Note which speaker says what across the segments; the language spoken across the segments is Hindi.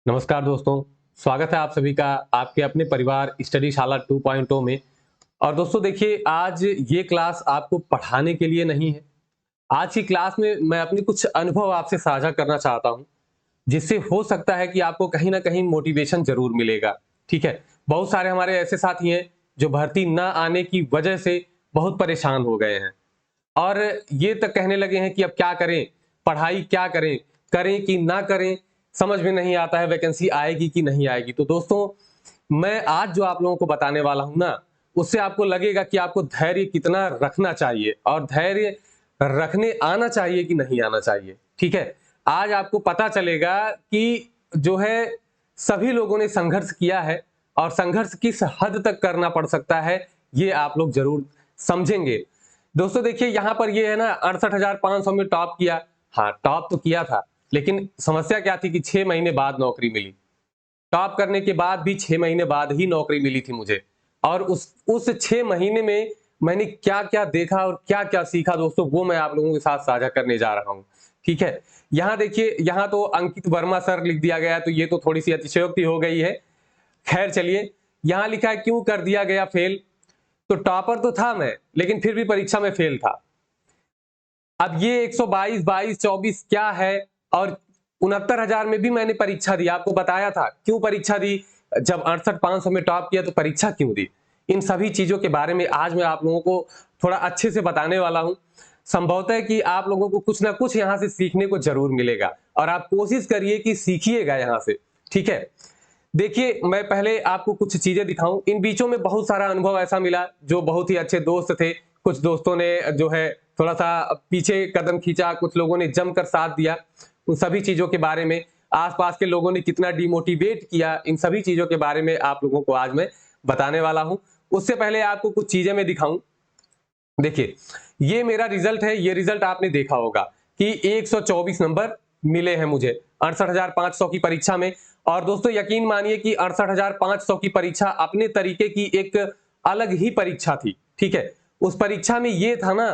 Speaker 1: नमस्कार दोस्तों, स्वागत है आप सभी का आपके अपने परिवार स्टडी शाला 2.0 में। और दोस्तों देखिए, आज ये क्लास आपको पढ़ाने के लिए नहीं है। आज की क्लास में मैं अपनी कुछ अनुभव आपसे साझा करना चाहता हूँ, जिससे हो सकता है कि आपको कहीं न कहीं मोटिवेशन ज़रूर मिलेगा, ठीक है? बहुत सारे हमारे ऐसे साथी हैं, जो भर्ती ना आने की वजह से बहुत परेशान हो गए हैं और ये तक कहने लगे हैं कि अब क्या करें? पढ़ाई क्या करें? करें कि ना करें? समझ में नहीं आता है, वैकेंसी आएगी कि नहीं आएगी। तो दोस्तों, मैं आज जो आप लोगों को बताने वाला हूँ ना, उससे आपको लगेगा कि आपको धैर्य कितना रखना चाहिए और धैर्य रखने आना चाहिए कि नहीं आना चाहिए, ठीक है? आज आपको पता चलेगा कि जो है सभी लोगों ने संघर्ष किया है और संघर्ष किस हद तक करना पड़ सकता है, ये आप लोग ज़रूर समझेंगे। दोस्तों देखिए, यहाँ पर ये है ना 68,500 में टॉप किया। हाँ, टॉप तो किया था, लेकिन समस्या क्या थी कि 6 महीने बाद नौकरी मिली। टॉप करने के बाद भी 6 महीने बाद ही नौकरी मिली थी मुझे और उस 6 महीने में मैंने क्या-क्या देखा और क्या-क्या सीखा दोस्तों, वो मैं आप लोगों के साथ साझा करने जा रहा हूँ, ठीक है? यहाँ देखिए, यहाँ तो अंकित वर्मा सर लिख दिया गया है, तो ये तो थोड़ी-सी अतिशयोक्ति हो गई है। खैर चलिए, यहाँ लिखा है क्यों कर दिया गया फेल? तो टॉपर तो था मैं, लेकिन फिर भी परीक्षा में फेल था। अब ये 122, 22, 24 क्या है और 69,000 में भी मैंने परीक्षा दी, आपको बताया था। क्यों परीक्षा दी? जब 68,500 में टॉप किया तो परीक्षा क्यों दी? इन सभी चीज़ों के बारे में आज मैं आप लोगों को थोड़ा अच्छे से बताने वाला हूँ। संभवतः कि आप लोगों को कुछ ना कुछ यहाँ से सीखने को ज़रूर मिलेगा और आप कोशिश करिए कि सीखिएगा यहाँ से, ठीक है? देखिए, मैं पहले आपको कुछ चीज़ें दिखाऊँ, इन बीचों में बहुत सारा अनुभव ऐसा मिला, जो बहुत ही अच्छे दोस्त थे। कुछ दोस्तों ने जो है थोड़ा-सा पीछे कदम खींचा, कुछ लोगों ने जमकर साथ दिया। उन सभी चीज़ों के बारे में, आस-पास के लोगों ने कितना डिमोटिवेट किया, इन सभी चीज़ों के बारे में आप लोगों को आज मैं बताने वाला हूँ। उससे पहले आपको कुछ चीज़ें मैं दिखाऊँ। देखिए, ये मेरा रिज़ल्ट है, ये रिज़ल्ट आपने देखा होगा कि 124 नंबर मिले हैं मुझे 68,500 की परीक्षा में। और दोस्तों यकीन मानिए कि 68,500 की परीक्षा अपने तरीके की एक अलग ही परीक्षा थी, ठीक है? उस परीक्षा में ये था ना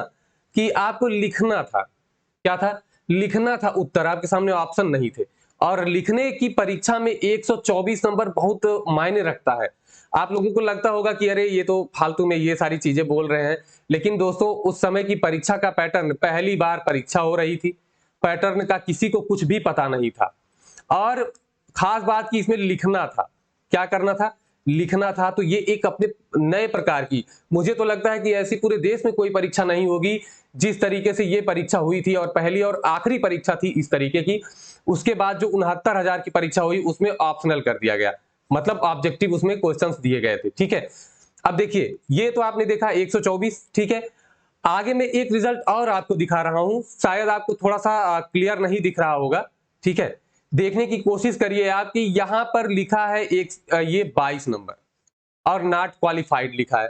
Speaker 1: कि आपको लिखना था। क्या था? लिखना था उत्तर, आपके सामने ऑप्शन नहीं थे और लिखने की परीक्षा में 124 नंबर बहुत मायने रखता है। आप लोगों को लगता होगा कि अरे ये तो फालतू में ये सारी चीज़ें बोल रहे हैं, लेकिन दोस्तों उस समय की परीक्षा का पैटर्न, पहली बार परीक्षा हो रही थी, पैटर्न का किसी को कुछ भी पता नहीं था और ख़ास बात कि इसमें लिखना था। क्या करना था? लिखना था, तो ये एक अपने नए प्रकार की, मुझे तो लगता है कि ऐसी पूरे देश में कोई परीक्षा नहीं होगी, जिस तरीके से ये परीक्षा हुई थी और पहली और आखिरी परीक्षा थी इस तरीके की। उसके बाद जो 69,000 की परीक्षा हुई, उसमें ऑप्शनल कर दिया गया। मतलब ऑब्जेक्टिव उसमें क्वेश्चंस दिए गए थे, ठीक है? अब देखिए, ये तो आपने देखा 124, ठीक है? आगे मैं एक रिजल्ट और आपको दिखा रहा हूँ, शायद आपको थोड़ा-सा क्लियर नहीं दिख रहा होगा, ठीक है? देखने की कोशिश करिए आप कि यहाँ पर लिखा है ये 22 नंबर और नॉट क्वालिफाइड लिखा है।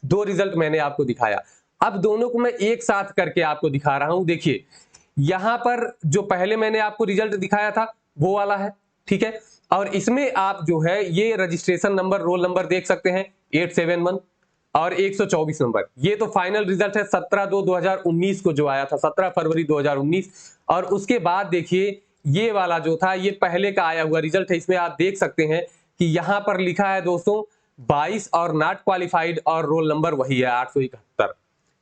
Speaker 1: 2 रिजल्ट मैंने आपको दिखाया। अब दोनों को मैं एक साथ करके आपको दिखा रहा हूँ। देखिए, यहाँ पर जो पहले मैंने आपको रिजल्ट दिखाया था, वो वाला है, ठीक है? और इसमें आप जो है ये रजिस्ट्रेशन नंबर, रोल नंबर देख सकते हैं 871 और 124 नंबर। ये तो फाइनल रिजल्ट है 17/2/2019 को जो आया था, 17 फरवरी 2019। और उसके बाद देखिए, ये वाला जो था, ये पहले का आया हुआ रिजल्ट है। इसमें आप देख सकते हैं कि यहाँ पर लिखा है दोस्तों 22 और नॉट क्वालिफाइड और रोल नंबर वही है 871,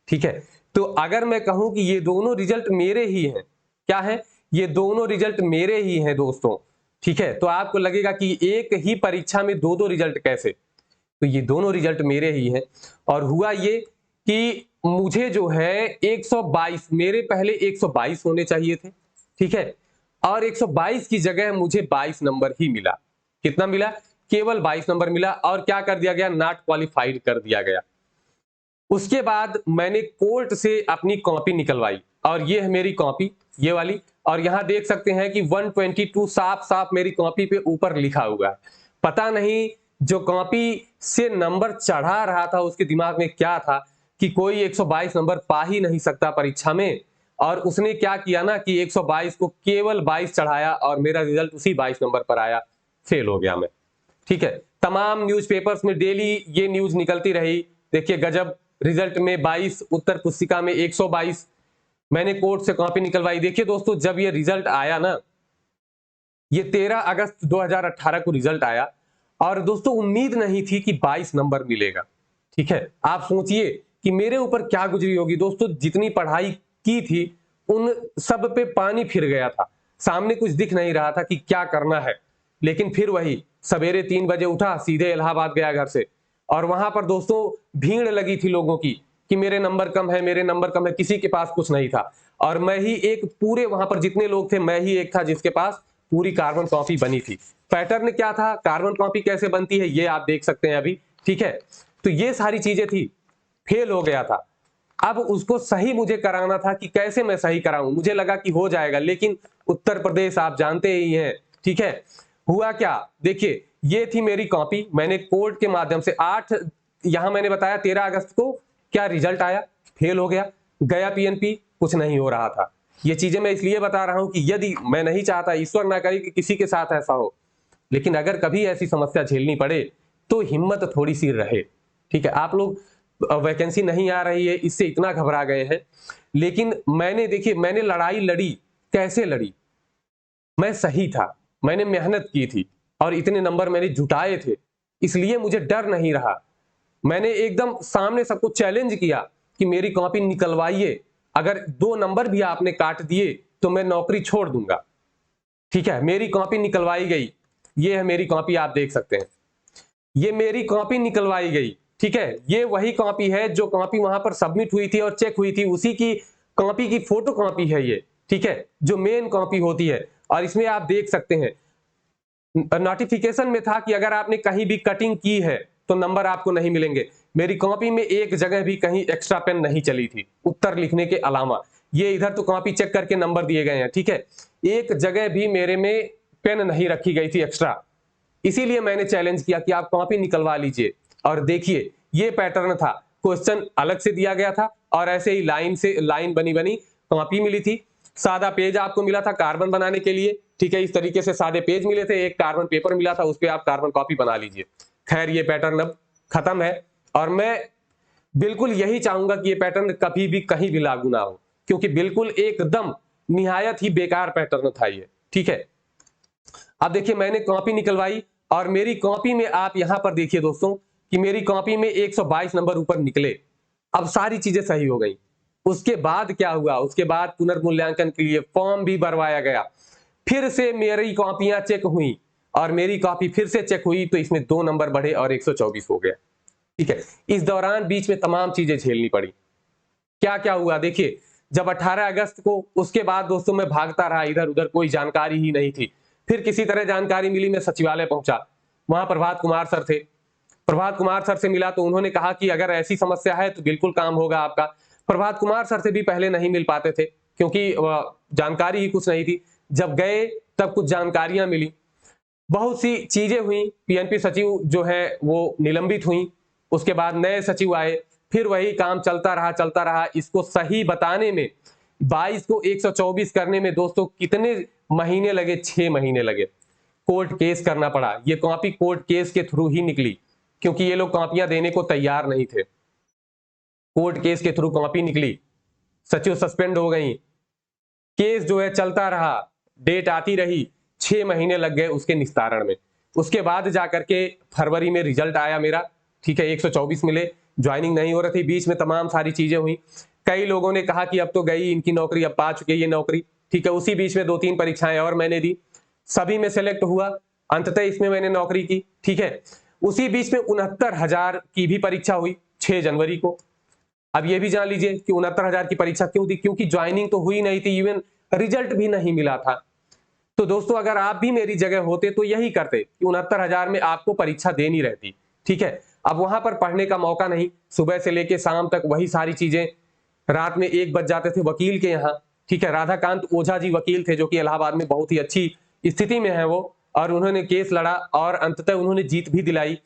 Speaker 1: ठीक है? तो अगर मैं कहूं कि ये दोनों रिजल्ट मेरे ही हैं, क्या है? ये दोनों रिजल्ट मेरे ही हैं दोस्तों, ठीक है? तो आपको लगेगा कि एक ही परीक्षा में 2-2 रिजल्ट कैसे? तो ये दोनों रिजल्ट मेरे ही हैं और हुआ ये कि मुझे जो है 122, मेरे पहले 122 होने चाहिए थे, ठीक है? और 122 की जगह मुझे 22 नंबर ही मिला। कितना मिला? केवल 22 नंबर मिला और क्या कर दिया गया? नॉट क्वालिफाइड कर दिया गया। उसके बाद मैंने कोर्ट से अपनी कॉपी निकलवाई और ये है मेरी कॉपी, ये वाली। और यहाँ देख सकते हैं कि 122 साफ-साफ मेरी कॉपी पे ऊपर लिखा हुआ है। पता नहीं जो कॉपी से नंबर चढ़ा रहा था उसके दिमाग में क्या था कि कोई 122 नंबर पा ही नहीं सकता परीक्षा में, और उसने क्या किया ना कि 122 को केवल 22 चढ़ाया और मेरा रिजल्ट उसी 22 नंबर पर आया। फेल हो गया मैं, ठीक है? तमाम न्यूज़पेपर्स में डेली ये न्यूज़ निकलती रही। देखिए गजब, रिजल्ट में 22, उत्तर पुस्तिका में 122। मैंने कोर्ट से कॉपी निकलवाई। देखिए दोस्तों, जब ये रिजल्ट आया ना, ये 13 अगस्त 2018 को रिजल्ट आया और दोस्तों उम्मीद नहीं थी कि 22 नंबर मिलेगा। ठीक है, आप सोचिए कि मेरे ऊपर क्या गुजरी होगी। दोस्तों जितनी पढ़ाई की थी उन सब पे पानी फिर गया था, सामने कुछ दिख नहीं रहा था कि क्या करना है। लेकिन फिर वही सवेरे 3 बजे उठा, सीधे इलाहाबाद गया घर से, और वहां पर दोस्तों भीड़ लगी थी लोगों की कि मेरे नंबर कम है, मेरे नंबर कम है, किसी के पास कुछ नहीं था। और मैं ही एक, पूरे वहां पर जितने लोग थे मैं ही एक था जिसके पास पूरी कार्बन कॉपी बनी थी। पैटर्न क्या था, कार्बन कॉपी कैसे बनती है ये आप देख सकते हैं अभी। ठीक है, तो ये सारी चीजें थी, फेल हो गया था। अब उसको सही मुझे कराना था कि कैसे मैं सही कराऊं। मुझे लगा कि हो जाएगा, लेकिन उत्तर प्रदेश आप जानते ही हैं। ठीक है, हुआ क्या, देखिए ये थी मेरी कॉपी। मैंने कोर्ट के माध्यम से 8, यहां मैंने बताया 13 अगस्त को क्या रिजल्ट आया, फेल हो गया, गया पीएनपी, कुछ नहीं हो रहा था। ये चीजें मैं इसलिए बता रहा हूं कि यदि, मैं नहीं चाहता, ईश्वर ना करे कि किसी के साथ ऐसा हो, लेकिन अगर कभी ऐसी समस्या झेलनी पड़े तो हिम्मत थोड़ी सी रहे। ठीक है, आप लोग वैकेंसी नहीं आ रही है इससे इतना घबरा गए हैं, लेकिन मैंने, देखिए मैंने लड़ाई लड़ी, कैसे लड़ी, मैं सही था, मैंने मेहनत की थी और इतने नंबर मैंने जुटाए थे, इसलिए मुझे डर नहीं रहा। मैंने एकदम सामने सबको चैलेंज किया कि मेरी कॉपी निकलवाइए, अगर 2 नंबर भी आपने काट दिए तो मैं नौकरी छोड़ दूंगा। ठीक है, मेरी कॉपी निकलवाई गई, ये है मेरी कॉपी, आप देख सकते हैं, ये मेरी कॉपी निकलवाई गई। ठीक है, ये वही कॉपी है जो कॉपी वहां पर सबमिट हुई थी और चेक हुई थी, उसी की कॉपी की फोटो कॉपी है ये। ठीक है, जो मेन कॉपी होती है, और इसमें आप देख सकते हैं नोटिफिकेशन में था कि अगर आपने कहीं भी कटिंग की है तो नंबर आपको नहीं मिलेंगे। मेरी कॉपी में एक जगह भी कहीं एक्स्ट्रा पेन नहीं चली थी उत्तर लिखने के अलावा। ये इधर तो कॉपी चेक करके नंबर दिए गए हैं। ठीक है, एक जगह भी मेरे में पेन नहीं रखी गई थी एक्स्ट्रा। इसीलिए मैंने चैलेंज किया कि आप कॉपी निकलवा लीजिए। और देखिए ये पैटर्न था, क्वेश्चन अलग से दिया गया था और ऐसे ही लाइन से लाइन बनी बनी कॉपी मिली थी। सादा पेज आपको मिला था कार्बन बनाने के लिए। ठीक है, इस तरीके से सादे पेज मिले थे, एक कार्बन पेपर मिला था, उस पर आप कार्बन कॉपी बना लीजिए। खैर ये पैटर्न अब खत्म है और मैं बिल्कुल यही चाहूंगा कि ये पैटर्न कभी भी कहीं भी लागू ना हो, क्योंकि बिल्कुल एकदम निहायत ही बेकार पैटर्न था ये। ठीक है, अब देखिए मैंने कॉपी निकलवाई और मेरी कॉपी में आप यहां पर देखिए दोस्तों कि मेरी कॉपी में 122 नंबर ऊपर निकले। अब सारी चीजें सही हो गई। उसके बाद क्या हुआ, उसके बाद पुनर्मूल्यांकन के लिए फॉर्म भी भरवाया गया, फिर से मेरी कॉपियां चेक हुई और मेरी कॉपी फिर से चेक हुई तो इसमें 2 नंबर बढ़े और 124 हो गया। ठीक है, इस दौरान बीच में तमाम चीजें झेलनी पड़ी। क्या क्या हुआ देखिए, जब 18 अगस्त को, उसके बाद दोस्तों मैं भागता रहा इधर उधर, कोई जानकारी ही नहीं थी। फिर किसी तरह जानकारी मिली, मैं सचिवालय पहुंचा, वहां प्रभात कुमार सर थे। प्रभात कुमार सर से मिला तो उन्होंने कहा कि अगर ऐसी समस्या है तो बिल्कुल काम होगा आपका। प्रभात कुमार सर से भी पहले नहीं मिल पाते थे क्योंकि जानकारी ही कुछ नहीं थी। जब गए तब कुछ जानकारियां मिली, बहुत सी चीजें हुई। पीएनपी सचिव जो है वो निलंबित हुई, उसके बाद नए सचिव आए, फिर वही काम चलता रहा। इसको सही बताने में 22 को 124 करने में दोस्तों कितने महीने लगे, 6 महीने लगे। कोर्ट केस करना पड़ा, ये कॉपी कोर्ट केस के थ्रू ही निकली क्योंकि ये लोग कॉपियां देने को तैयार नहीं थे। कोर्ट केस के थ्रू कॉपी निकली, सचिव सस्पेंड हो गई, केस जो है चलता रहा, डेट आती रही, 6 महीने लग गए उसके निस्तारण में। उसके बाद जाकर के फरवरी में रिजल्ट आया मेरा। ठीक है, 124 मिले, ज्वाइनिंग नहीं हो रही थी, बीच में तमाम सारी चीजें हुई। कई लोगों ने कहा कि अब तो गई इनकी नौकरी, अब पा चुके ये नौकरी। ठीक है, उसी बीच में 2-3 परीक्षाएं और मैंने दी, सभी में सेलेक्ट हुआ, अंततः इसमें मैंने नौकरी की। ठीक है, उसी बीच में 69,000 की भी परीक्षा हुई 6 जनवरी को। अब ये भी जान लीजिए कि 69,000 की परीक्षा क्यों दी, क्योंकि ज्वाइनिंग तो हुई नहीं थी, इवन रिजल्ट भी नहीं मिला था। तो दोस्तों अगर आप भी मेरी जगह होते तो यही करते कि 69,000 में आपको परीक्षा देनी रहती। ठीक है, अब वहां पर पढ़ने का मौका नहीं, सुबह से लेके शाम तक वही सारी चीजें, रात में 1 बज जाते थे वकील के यहाँ। ठीक है, राधाकांत ओझा जी वकील थे जो कि इलाहाबाद में बहुत ही अच्छी स्थिति में है वो, और उन्होंने केस लड़ा और अंततः उन्होंने जीत भी दिलाई।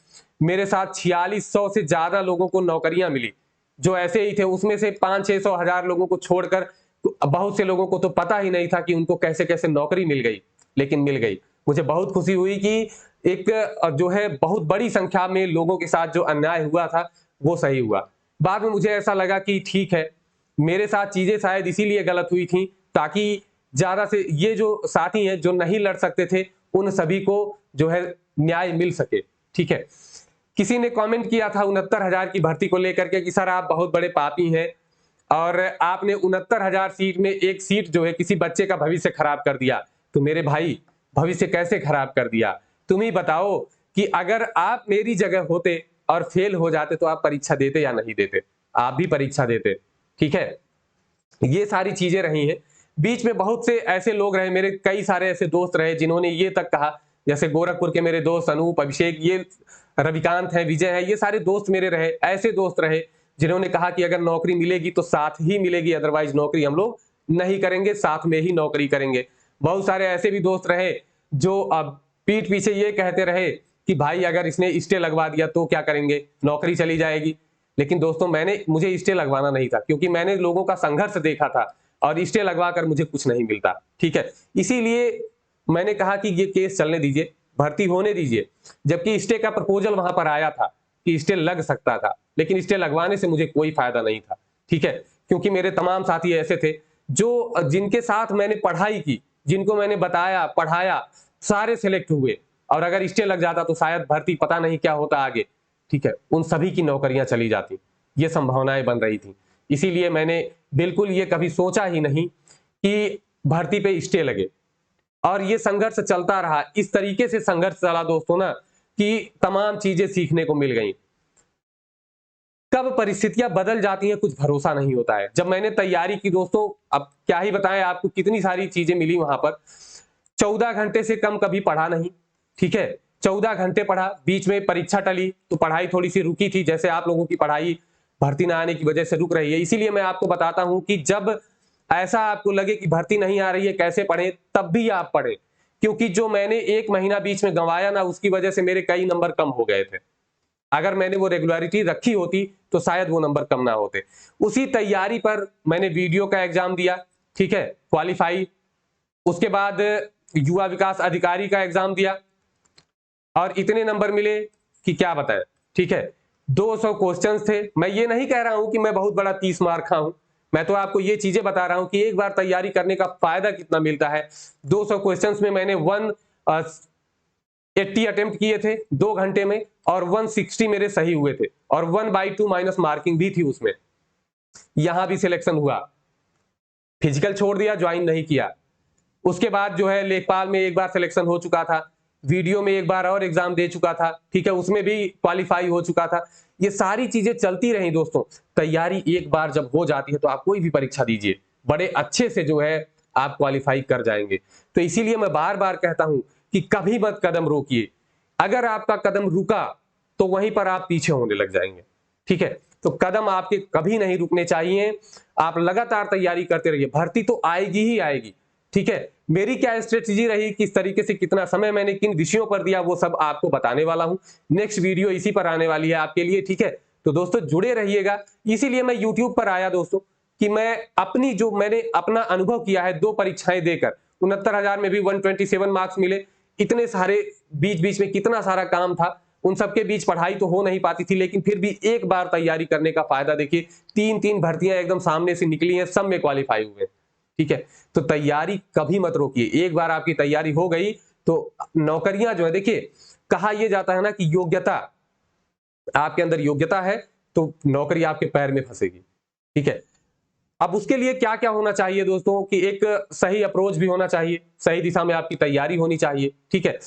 Speaker 1: मेरे साथ 4600 से ज्यादा लोगों को नौकरियां मिली जो ऐसे ही थे, उसमें से 500-600 हजार लोगों को छोड़कर बहुत से लोगों को तो पता ही नहीं था कि उनको कैसे कैसे नौकरी मिल गई, लेकिन मिल गई। मुझे बहुत खुशी हुई कि एक जो है बहुत बड़ी संख्या में लोगों के साथ जो अन्याय हुआ था वो सही हुआ। बाद में मुझे ऐसा लगा कि ठीक है, मेरे साथ चीजें शायद इसीलिए गलत हुई थी ताकि ज्यादा से ये जो साथी हैं जो नहीं लड़ सकते थे उन सभी को जो है न्याय मिल सके। ठीक है, किसी ने कमेंट किया था 69,000 की भर्ती को लेकर के कि सर आप बहुत बड़े पापी हैं और आपने 69,000 सीट में एक सीट जो है किसी बच्चे का भविष्य खराब कर दिया। तो मेरे भाई, भविष्य कैसे खराब कर दिया तुम ही बताओ कि अगर आप मेरी जगह होते और फेल हो जाते तो आप परीक्षा देते या नहीं देते? आप भी परीक्षा देते। ठीक है, ये सारी चीजें रही हैं। बीच में बहुत से ऐसे लोग रहे, मेरे कई सारे ऐसे दोस्त रहे जिन्होंने ये तक कहा, जैसे गोरखपुर के मेरे दोस्त अनूप, अभिषेक, ये रविकांत है, विजय है, ये सारे दोस्त मेरे रहे, ऐसे दोस्त रहे जिन्होंने कहा कि अगर नौकरी मिलेगी तो साथ ही मिलेगी, अदरवाइज नौकरी हम लोग नहीं करेंगे, साथ में ही नौकरी करेंगे। बहुत सारे ऐसे भी दोस्त रहे जो अब पीठ पीछे ये कहते रहे कि भाई अगर इसने स्टे लगवा दिया तो क्या करेंगे, नौकरी चली जाएगी। लेकिन दोस्तों मुझे स्टे लगवाना नहीं था, क्योंकि मैंने लोगों का संघर्ष देखा था और स्टे लगवा कर मुझे कुछ नहीं मिलता। ठीक है, इसीलिए मैंने कहा कि ये केस चलने दीजिए, भर्ती होने दीजिए। जबकि स्टे का प्रपोजल वहां पर आया था कि स्टे लग सकता था, लेकिन स्टे लगवाने से मुझे कोई फायदा नहीं था। ठीक है, क्योंकि मेरे तमाम साथी ऐसे थे जो जिनके साथ मैंने पढ़ाई की, जिनको मैंने बताया, पढ़ाया, सारे सिलेक्ट हुए, और अगर स्टे लग जाता तो शायद भर्ती पता नहीं क्या होता आगे। ठीक है, उन सभी की नौकरियां चली जाती, ये संभावनाएं बन रही थी। इसीलिए मैंने बिल्कुल ये कभी सोचा ही नहीं कि भर्ती पे स्टे लगे, और ये संघर्ष चलता रहा। इस तरीके से संघर्ष चला दोस्तों ना कि तमाम चीजें सीखने को मिल गई। कब परिस्थितियां बदल जाती हैं कुछ भरोसा नहीं होता है। जब मैंने तैयारी की दोस्तों, अब क्या ही बताएं आपको, कितनी सारी चीजें मिली वहां पर। 14 घंटे से कम कभी पढ़ा नहीं। ठीक है, 14 घंटे पढ़ा, बीच में परीक्षा टली तो पढ़ाई थोड़ी सी रुकी थी, जैसे आप लोगों की पढ़ाई भर्ती ना आने की वजह से रुक रही है। इसीलिए मैं आपको बताता हूं कि जब ऐसा आपको लगे कि भर्ती नहीं आ रही है, कैसे पढ़ें, तब भी आप पढ़ें, क्योंकि जो मैंने 1 महीना बीच में गंवाया ना, उसकी वजह से मेरे कई नंबर कम हो गए थे। अगर मैंने वो रेगुलरिटी रखी होती तो शायद वो नंबर कम ना होते। उसी तैयारी पर मैंने वीडियो का एग्जाम दिया। ठीक है, क्वालिफाई। उसके बाद युवा विकास अधिकारी का एग्जाम दिया और इतने नंबर मिले कि क्या बताएं। ठीक है, 200 क्वेश्चंस थे। मैं ये नहीं कह रहा हूं कि मैं बहुत बड़ा 30 मार्क खा हूं, मैं तो आपको ये चीजें बता रहा हूं कि एक बार तैयारी करने का फायदा कितना मिलता है। 200 क्वेश्चंस में मैंने 180 अटेम्प्ट किए थे 2 घंटे में, और 160 मेरे सही हुए थे, और 1/2 माइनस मार्किंग भी थी उसमें। यहां भी सिलेक्शन हुआ। फिजिकल छोड़ दिया, ज्वाइन नहीं किया। उसके बाद जो है लेखपाल में एक बार सिलेक्शन हो चुका था, वीडियो में एक बार और एग्जाम दे चुका था। ठीक है, उसमें भी क्वालिफाई हो चुका था। ये सारी चीजें चलती रही दोस्तों। तैयारी एक बार जब हो जाती है तो आप कोई भी परीक्षा दीजिए, बड़े अच्छे से जो है आप क्वालिफाई कर जाएंगे। तो इसीलिए मैं बार बार कहता हूं कि कभी मत कदम रोकिए। अगर आपका कदम रुका तो वहीं पर आप पीछे होने लग जाएंगे। ठीक है, तो कदम आपके कभी नहीं रुकने चाहिए। आप लगातार तैयारी करते रहिए, भर्ती तो आएगी ही आएगी। ठीक है, मेरी क्या स्ट्रेटजी रही, किस तरीके से कितना समय मैंने किन विषयों पर दिया, वो सब आपको बताने वाला हूं। नेक्स्ट वीडियो इसी पर आने वाली है आपके लिए। ठीक है, तो दोस्तों जुड़े रहिएगा। इसीलिए मैं यूट्यूब पर आया दोस्तों कि मैं अपनी जो मैंने अपना अनुभव किया है 2 परीक्षाएं देकर, 69,000 में भी 127 मार्क्स मिले। इतने सारे बीच बीच में कितना सारा काम था, उन सबके बीच पढ़ाई तो हो नहीं पाती थी, लेकिन फिर भी एक बार तैयारी करने का फायदा देखिए। 3-3 भर्तियां एकदम सामने से निकली हैं, सब में क्वालिफाई हुए। ठीक है, तो तैयारी कभी मत रोकिए। एक बार आपकी तैयारी हो गई तो नौकरियां जो है, देखिए कहा यह जाता है ना कि योग्यता, आपके अंदर योग्यता है तो नौकरी आपके पैर में फंसेगी। ठीक है, अब उसके लिए क्या क्या होना चाहिए दोस्तों कि एक सही अप्रोच भी होना चाहिए, सही दिशा में आपकी तैयारी होनी चाहिए। ठीक है,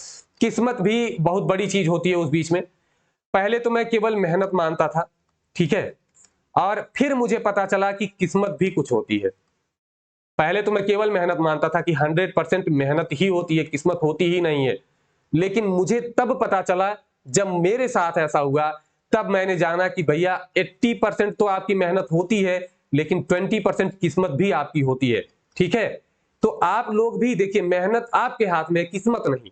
Speaker 1: किस्मत भी बहुत बड़ी चीज होती है उस बीच में। पहले तो मैं केवल मेहनत मानता था। ठीक है, और फिर मुझे पता चला कि किस्मत भी कुछ होती है। पहले तो मैं केवल मेहनत मानता था कि 100% मेहनत ही होती है, किस्मत होती ही नहीं है। लेकिन मुझे तब पता चला जब मेरे साथ ऐसा हुआ, तब मैंने जाना कि भैया 80% तो आपकी मेहनत होती है, लेकिन 20% किस्मत भी आपकी होती है। ठीक है, तो आप लोग भी देखिए, मेहनत आपके हाथ में है, किस्मत नहीं।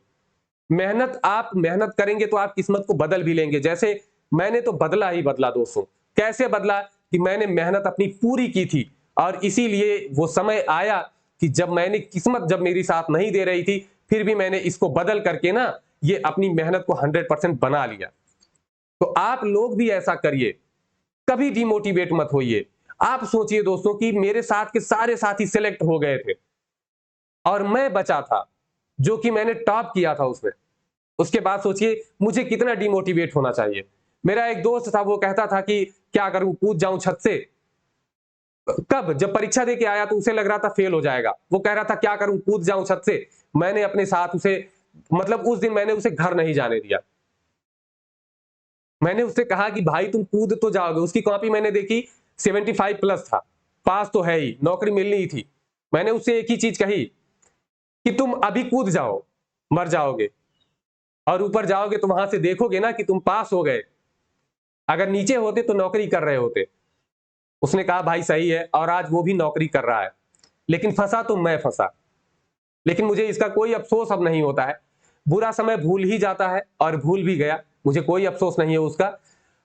Speaker 1: मेहनत आप मेहनत करेंगे तो आप किस्मत को बदल भी लेंगे। जैसे मैंने तो बदला ही बदला दोस्तों। कैसे बदला कि मैंने मेहनत अपनी पूरी की थी, और इसीलिए वो समय आया कि जब मैंने किस्मत जब मेरी साथ नहीं दे रही थी, फिर भी मैंने इसको बदल करके ना ये अपनी मेहनत को 100% बना लिया। तो आप लोग भी ऐसा करिए, कभी डिमोटिवेट मत होइए। आप सोचिए दोस्तों कि मेरे साथ के सारे साथी सिलेक्ट हो गए थे, और मैं बचा था जो कि मैंने टॉप किया था उसमें। उसके बाद सोचिए मुझे कितना डिमोटिवेट होना चाहिए। मेरा एक दोस्त था, वो कहता था कि क्या करूं, कूद जाऊं छत से। कब? जब परीक्षा दे के आया तो उसे लग रहा था फेल हो जाएगा। वो कह रहा था क्या करूं, कूद जाऊं छत से। मैंने अपने साथ उसे, मतलब उस दिन मैंने उसे घर नहीं जाने दिया। मैंने उससे कहा कि भाई तुम कूद तो जाओगे। उसकी कॉपी मैंने देखी, 75 प्लस था, पास तो है ही, नौकरी मिलनी ही थी। मैंने उससे एक ही चीज कही कि तुम अभी कूद जाओ, मर जाओगे और ऊपर जाओगे तो वहां से देखोगे ना कि तुम पास हो गए। अगर नीचे होते तो नौकरी कर रहे होते। उसने कहा भाई सही है, और आज वो भी नौकरी कर रहा है। लेकिन फंसा तो मैं फंसा। लेकिन मुझे इसका कोई अफसोस अब नहीं होता है। बुरा समय भूल ही जाता है और भूल भी गया, मुझे कोई अफसोस नहीं है उसका।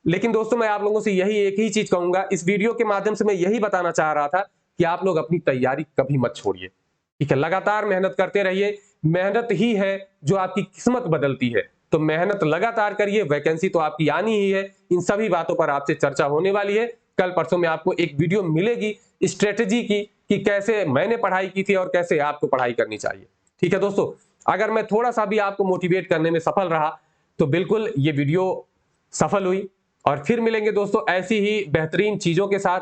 Speaker 1: लेकिन दोस्तों मैं आप लोगों से यही एक ही चीज कहूंगा, इस वीडियो के माध्यम से मैं यही बताना चाह रहा था कि आप लोग अपनी तैयारी कभी मत छोड़िए। ठीक है, लगातार मेहनत करते रहिए। मेहनत ही है जो आपकी किस्मत बदलती है। तो मेहनत लगातार करिए, वैकेंसी तो आपकी आनी ही है। इन सभी बातों पर आपसे चर्चा होने वाली है। कल परसों में आपको एक वीडियो मिलेगी स्ट्रेटेजी की, कि कैसे मैंने पढ़ाई की थी और कैसे आपको पढ़ाई करनी चाहिए। ठीक है दोस्तों, अगर मैं थोड़ा सा भी आपको मोटिवेट करने में सफल रहा तो बिल्कुल ये वीडियो सफल हुई। और फिर मिलेंगे दोस्तों ऐसी ही बेहतरीन चीजों के साथ।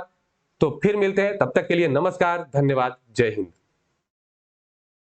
Speaker 1: तो फिर मिलते हैं, तब तक के लिए नमस्कार, धन्यवाद, जय हिंद।